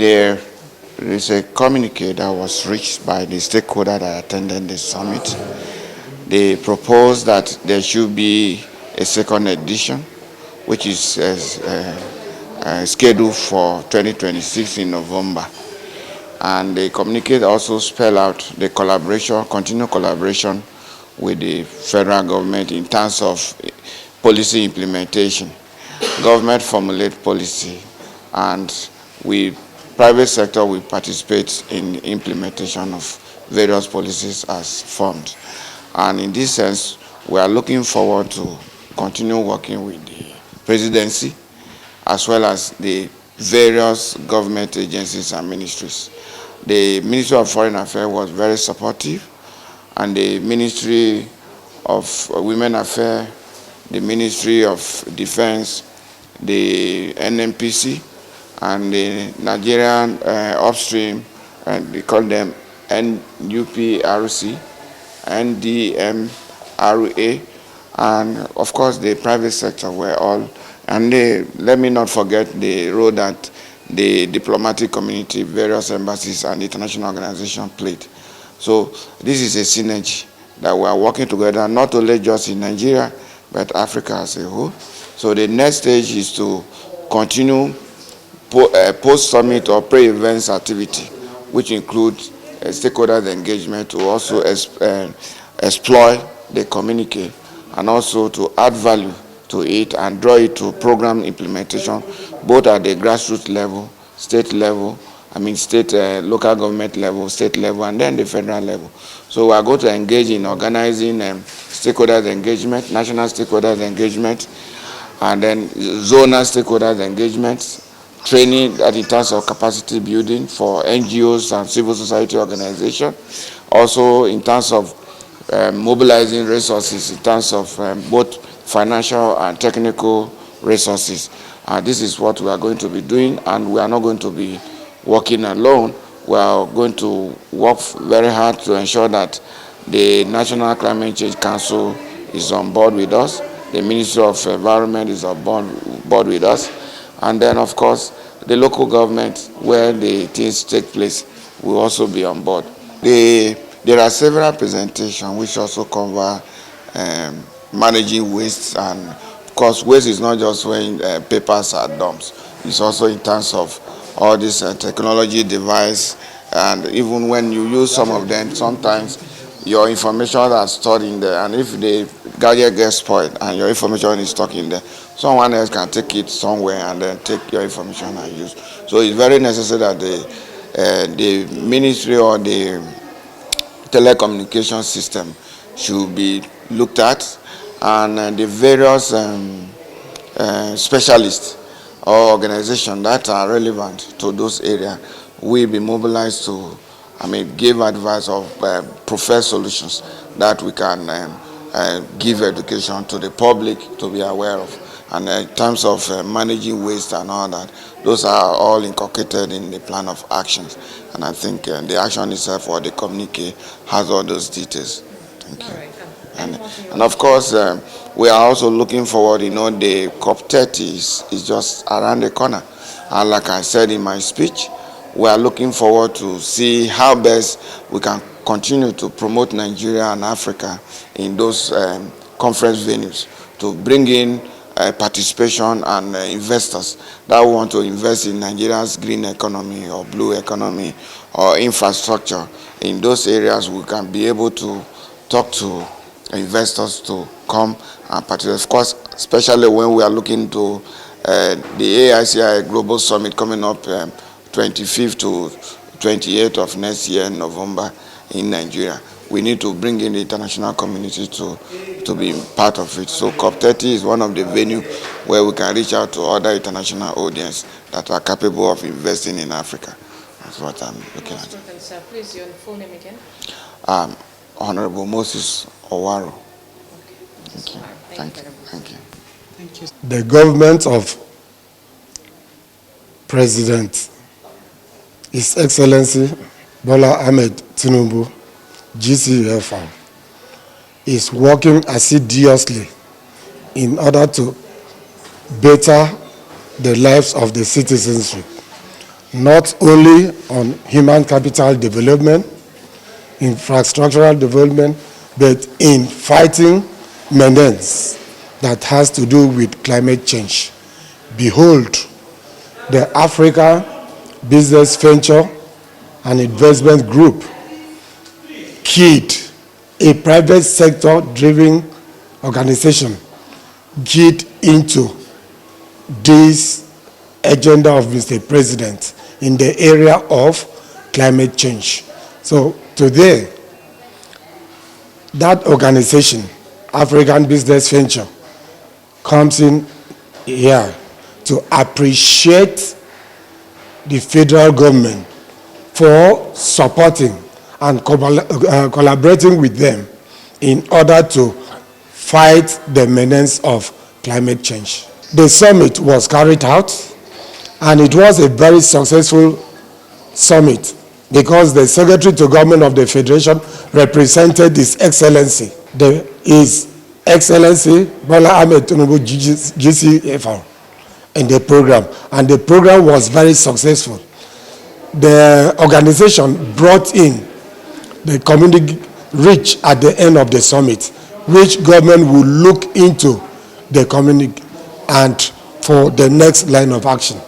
There is a communique that was reached by the stakeholder that attended the summit. They proposed that there should be a second edition, which is scheduled for 2026 in November. And the communique also spell out the collaboration, continued collaboration with the federal government in terms of policy implementation. Government formulate policy, and private sector will participate in the implementation of various policies as formed. And in this sense, we are looking forward to continue working with the presidency as well as the various government agencies and ministries. The Ministry of Foreign Affairs was very supportive, and the Ministry of Women Affairs, the Ministry of Defense, the NNPC, and the Nigerian upstream, and we call them NUPRC, NDMRA, and of course the private sector were all, and let me not forget the role that the diplomatic community, various embassies, and international organizations played. So this is a synergy that we are working together, not only just in Nigeria, but Africa as a whole. So the next stage is to continue post-summit or pre-events activity, which includes stakeholders engagement, to also exploit the communique and also to add value to it and draw it to program implementation, both at the grassroots level, state level, local government level, state level, and then the federal level. So we are going to engage in organizing stakeholders engagement, national stakeholders engagement, and then zonal stakeholders engagement, training that in terms of capacity building for NGOs and civil society organizations, also in terms of mobilizing resources, in terms of both financial and technical resources. This is what we are going to be doing, and we are not going to be working alone. We are going to work very hard to ensure that the National Climate Change Council is on board with us, the Ministry of Environment is on board with us, and then of course the local government where the things take place will also be on board. There are several presentations which also cover managing waste, and of course waste is not just when papers are dumped, it's also in terms of all this technology device, and even when you use some of them, sometimes your information are stored in there, and if the gadget gets spoiled and your information is stuck in there, someone else can take it somewhere and then take your information and use. So it's very necessary that the ministry or the telecommunication system should be looked at, and the various specialists or organizations that are relevant to those areas will be mobilized to give advice or profess solutions that we can give education to the public to be aware of. And in terms of managing waste and all that, those are all inculcated in the plan of actions. And I think the action itself or the communique has all those details. Thank you. And of course, we are also looking forward, the COP30 is just around the corner. And like I said in my speech, we are looking forward to see how best we can continue to promote Nigeria and Africa in those conference venues, to bring in participation and investors that want to invest in Nigeria's green economy or blue economy or infrastructure. In those areas, we can be able to talk to investors to come and participate. Of course, especially when we are looking to the AICI Global Summit coming up 25th to 28th of next year in November in Nigeria. We need to bring in the international community to be part of it. So COP30 is one of the venues where we can reach out to other international audience that are capable of investing in Africa. That's what I'm looking at. Sir, please, your full name again? Honorable Moses Owaro. Okay. Thank you. Thank you. Thank you. The government of President His Excellency Bola Ahmed Tinubu, GCFR, is working assiduously in order to better the lives of the citizenry not only on human capital development, infrastructural development, but in fighting menace that has to do with climate change. Behold, the Africa Business Venture and Investment Group, KID, a private sector-driven organization, get into this agenda of Mr. President in the area of climate change. So today, that organization, African Business Venture, comes in here to appreciate the federal government for supporting and collaborating with them in order to fight the menace of climate change. The summit was carried out, and it was a very successful summit because the Secretary to Government of the Federation represented His Excellency, His Excellency Bola Ahmed Tinubu GCFR in the program, and the program was very successful. The organization brought in the community reach at the end of the summit, which government will look into the community and for the next line of action.